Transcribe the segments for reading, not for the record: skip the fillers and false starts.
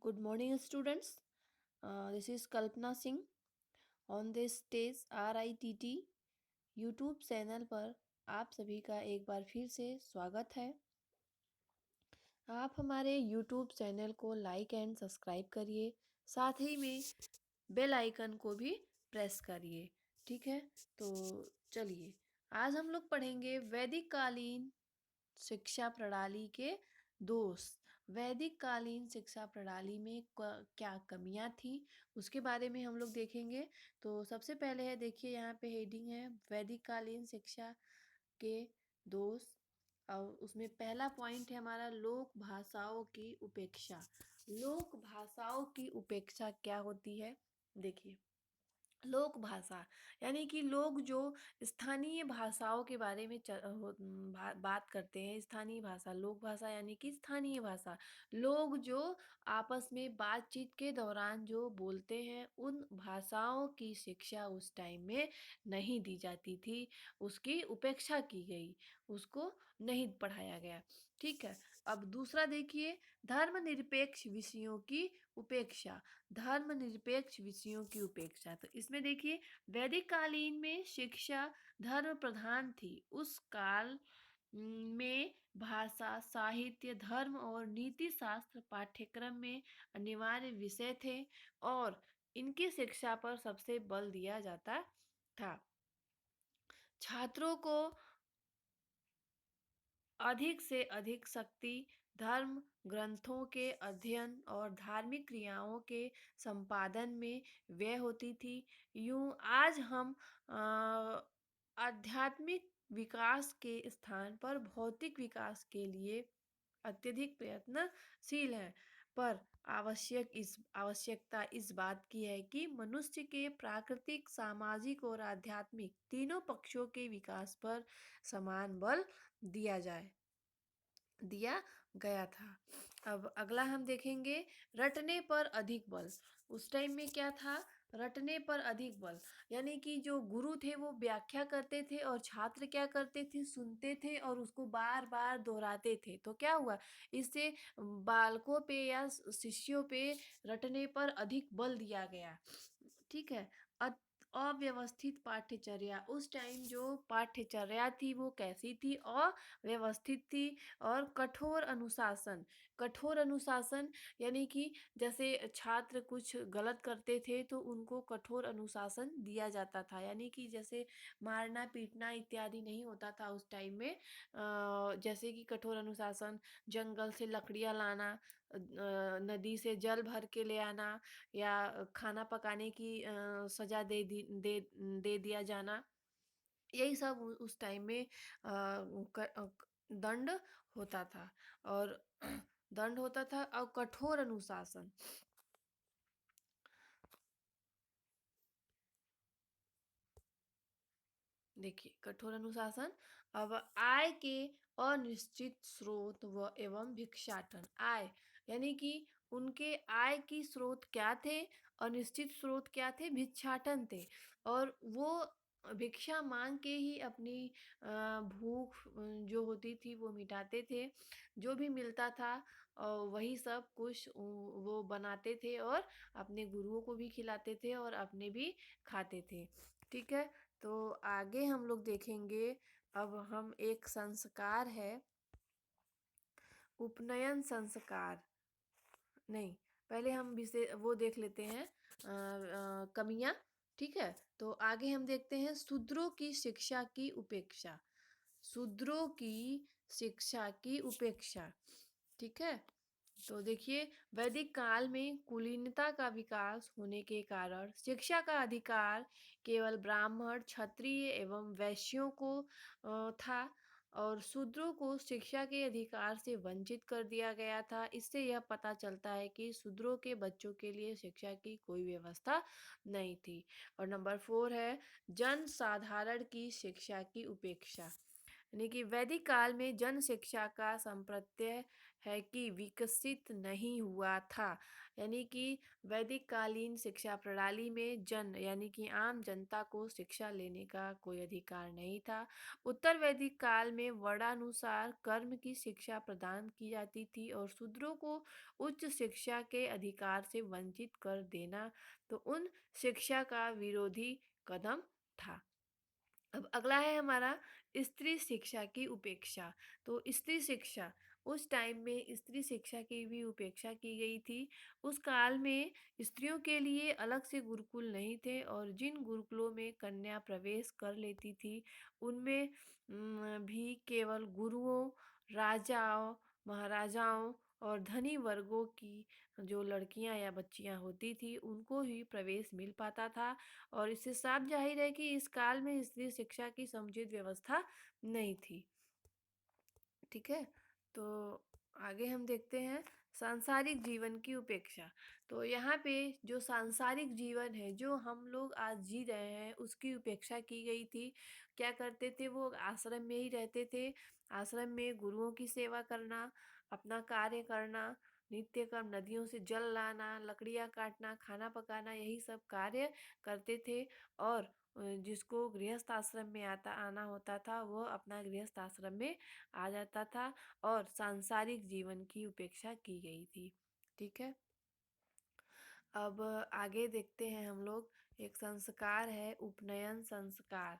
Good morning, students. This is Kalpana Singh on this stage RITT YouTube channel पर आप सभी का एक बार फिर से स्वागत है। आप हमारे YouTube चैनल को लाइक एंड सब्सक्राइब करिए, साथ ही में बेल आइकन को भी प्रेस करिए। ठीक है, तो चलिए आज हम लोग पढ़ेंगे वैदिक कालीन शिक्षा प्रणाली के दोष। वैदिक कालीन शिक्षा प्रणाली में क्या कमियां थी उसके बारे में हम लोग देखेंगे। तो सबसे पहले है, देखिए यहाँ पे हेडिंग है वैदिक कालीन शिक्षा के दोष। और उसमें पहला पॉइंट है हमारा लोक भाषाओं की उपेक्षा। लोक भाषाओं की उपेक्षा क्या होती है? देखिए, लोक भाषा यानी कि लोग जो स्थानीय भाषाओं के बारे में बात करते हैं। स्थानीय भाषा, लोक भाषा यानी कि स्थानीय भाषा। लोग जो आपस में बातचीत के दौरान जो बोलते हैं, उन भाषाओं की शिक्षा उस टाइम में नहीं दी जाती थी, उसकी उपेक्षा की गई, उसको नहीं पढ़ाया गया। ठीक है, अब दूसरा देखिए, धर्मनिरपेक्ष विषयों की उपेक्षा। धर्मनिरपेक्ष विषयों की उपेक्षा, तो इसमें देखिए वैदिक कालीन में शिक्षा धर्म प्रधान थी। उस काल में भाषा, साहित्य, धर्म और नीति शास्त्र पाठ्यक्रम में अनिवार्य विषय थे और इनकी शिक्षा पर सबसे बल दिया जाता था। छात्रों को अधिक से अधिक शक्ति धर्म ग्रंथों के अध्ययन और धार्मिक क्रियाओं के संपादन में व्यय होती थी। यूं आज हम आध्यात्मिक विकास के स्थान पर भौतिक विकास के लिए अत्यधिक प्रयत्नशील है, पर आवश्यकता इस बात की है कि मनुष्य के प्राकृतिक, सामाजिक और आध्यात्मिक तीनों पक्षों के विकास पर समान बल दिया गया था। अब अगला हम देखेंगे रटने पर अधिक बल। उस टाइम में क्या था? रटने पर अधिक बल, यानी कि जो गुरु थे वो व्याख्या करते थे और छात्र क्या करते थे? सुनते थे और उसको बार बार दोहराते थे। तो क्या हुआ? इससे बालकों पे या शिष्यों पे रटने पर अधिक बल दिया गया। ठीक है, अव्यवस्थित पाठ्यचर्या। उस टाइम जो पाठ्यचर्या थी वो कैसी थी? अव्यवस्थित थी। और कठोर अनुशासन। कठोर अनुशासन यानी कि जैसे छात्र कुछ गलत करते थे तो उनको कठोर अनुशासन दिया जाता था, यानी कि जैसे मारना पीटना इत्यादि नहीं होता था उस टाइम में। जैसे कि कठोर अनुशासन, जंगल से लकड़ियाँ लाना, नदी से जल भर के ले आना, या खाना पकाने की सजा दे दिया जाना, यही सब उस टाइम में दंड होता था। और दंड होता था और कठोर अनुशासन। देखिए, कठोर अनुशासन। अब आय के अनिश्चित स्रोत व एवं भिक्षाटन। आय यानी कि उनके आय की स्रोत क्या थे? अनिश्चित स्रोत क्या थे? भिक्षाटन थे। और वो भिक्षा मांग के ही अपनी भूख जो होती थी वो मिटाते थे। जो भी मिलता था वही सब कुछ वो बनाते थे और अपने गुरुओं को भी खिलाते थे और अपने भी खाते थे। ठीक है, तो आगे हम लोग देखेंगे। अब हम एक संस्कार है, उपनयन संस्कार। नहीं, पहले हम विषय वो देख लेते हैं, कमियां। ठीक है, तो आगे हम देखते हैं शूद्रों की शिक्षा की उपेक्षा। शूद्रों की शिक्षा की उपेक्षा। ठीक है, तो देखिए वैदिक काल में कुलीनता का विकास होने के कारण शिक्षा का अधिकार केवल ब्राह्मण, क्षत्रिय एवं वैश्यों को था और शूद्रों को शिक्षा के अधिकार से वंचित कर दिया गया था। इससे यह पता चलता है कि शूद्रों के बच्चों के लिए शिक्षा की कोई व्यवस्था नहीं थी। और नंबर 4 है जन साधारण की शिक्षा की उपेक्षा। यानी कि वैदिक काल में जन शिक्षा का संप्रत्यय है कि विकसित नहीं हुआ था। यानी कि वैदिक कालीन शिक्षा प्रणाली में यानी कि आम जनता को शिक्षा लेने का कोई अधिकार नहीं था। उत्तर वैदिक काल में वर्णानुसार कर्म की शिक्षा प्रदान की जाती थी और शूद्रों को उच्च शिक्षा के अधिकार से वंचित कर देना तो उन शिक्षा का विरोधी कदम था। अब अगला है हमारा स्त्री शिक्षा की उपेक्षा। तो स्त्री शिक्षा, उस टाइम में स्त्री शिक्षा की भी उपेक्षा की गई थी। उस काल में स्त्रियों के लिए अलग से गुरुकुल नहीं थे और जिन गुरुकुलों में कन्या प्रवेश कर लेती थी उनमें भी केवल गुरुओं, राजाओं, महाराजाओं और धनी वर्गों की जो लड़कियां या बच्चियां होती थी उनको ही प्रवेश मिल पाता था। और इससे साफ जाहिर है कि इस काल में स्त्री शिक्षा की समुचित व्यवस्था नहीं थी। ठीक है, तो आगे हम देखते हैं सांसारिक जीवन की उपेक्षा। तो यहाँ पे जो सांसारिक जीवन है जो हम लोग आज जी रहे हैं उसकी उपेक्षा की गई थी। क्या करते थे वो? आश्रम में ही रहते थे। आश्रम में गुरुओं की सेवा करना, अपना कार्य करना, नित्य कर्म, नदियों से जल लाना, लकड़ियाँ काटना, खाना पकाना, यही सब कार्य करते थे। और जिसको गृहस्थ आश्रम में आना होता था वह अपना गृहस्थ आश्रम में आ जाता था और सांसारिक जीवन की उपेक्षा की गई थी। ठीक है, अब आगे देखते हैं हम लोग। एक संस्कार है उपनयन संस्कार।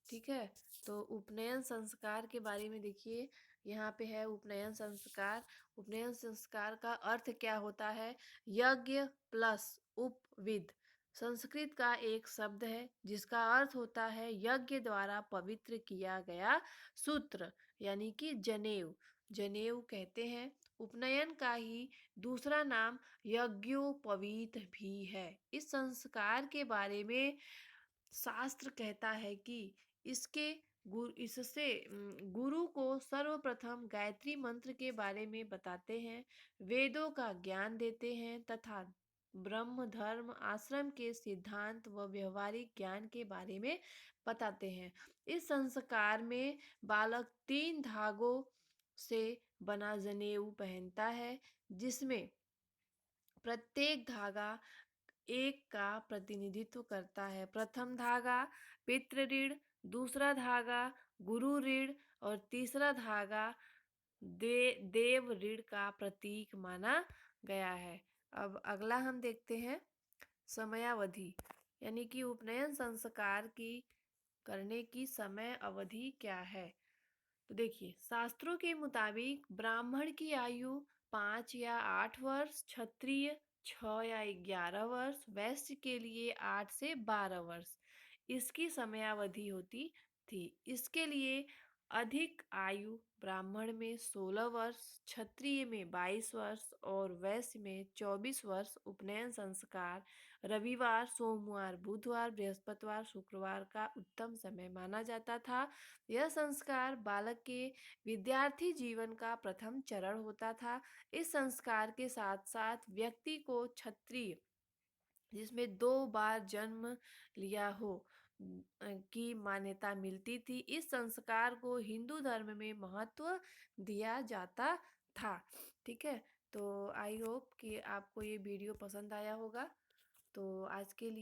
ठीक है, तो उपनयन संस्कार के बारे में देखिए, यहाँ पे है उपनयन संस्कार। उपनयन संस्कार का अर्थ क्या होता है? यज्ञ प्लस उपविद संस्कृत का एक शब्द है जिसका अर्थ होता है यज्ञ द्वारा पवित्र किया गया सूत्र, यानी कि जनेऊ। जनेऊ कहते हैं। उपनयन का ही दूसरा नाम यज्ञोपवीत भी है। इस संस्कार के बारे में शास्त्र कहता है कि इससे गुरु को सर्वप्रथम गायत्री मंत्र के बारे में बताते हैं, वेदों का ज्ञान देते हैं तथा ब्रह्म धर्म आश्रम के सिद्धांत व व्यवहारिक ज्ञान के बारे में बताते हैं। इस संस्कार में बालक 3 धागों से बना जनेऊ पहनता है जिसमें प्रत्येक धागा एक का प्रतिनिधित्व करता है। प्रथम धागा पितृ ऋण, दूसरा धागा गुरु ऋण और तीसरा धागा देव ऋण का प्रतीक माना गया है। अब अगला हम देखते हैं समयावधि, यानी कि उपनयन संस्कार की करने की समय अवधि क्या है। तो देखिए, शास्त्रों के मुताबिक ब्राह्मण की आयु 5 या 8 वर्ष, क्षत्रिय 6 या 11 वर्ष, वैश्य के लिए 8 से 12 वर्ष इसकी समयावधि होती थी। इसके लिए अधिक आयु ब्राह्मण में 16 वर्ष, क्षत्रिय में 22 वर्ष और वैश्य में 24 वर्ष उपनयन संस्कार रविवार, सोमवार, बुधवार, बृहस्पतिवार, शुक्रवार का उत्तम समय माना जाता था। यह संस्कार बालक के विद्यार्थी जीवन का प्रथम चरण होता था। इस संस्कार के साथ साथ व्यक्ति को क्षत्रिय, जिसमें 2 बार जन्म लिया हो, की मान्यता मिलती थी। इस संस्कार को हिंदू धर्म में महत्व दिया जाता था। ठीक है, तो आई होप कि आपको ये वीडियो पसंद आया होगा। तो आज के लिए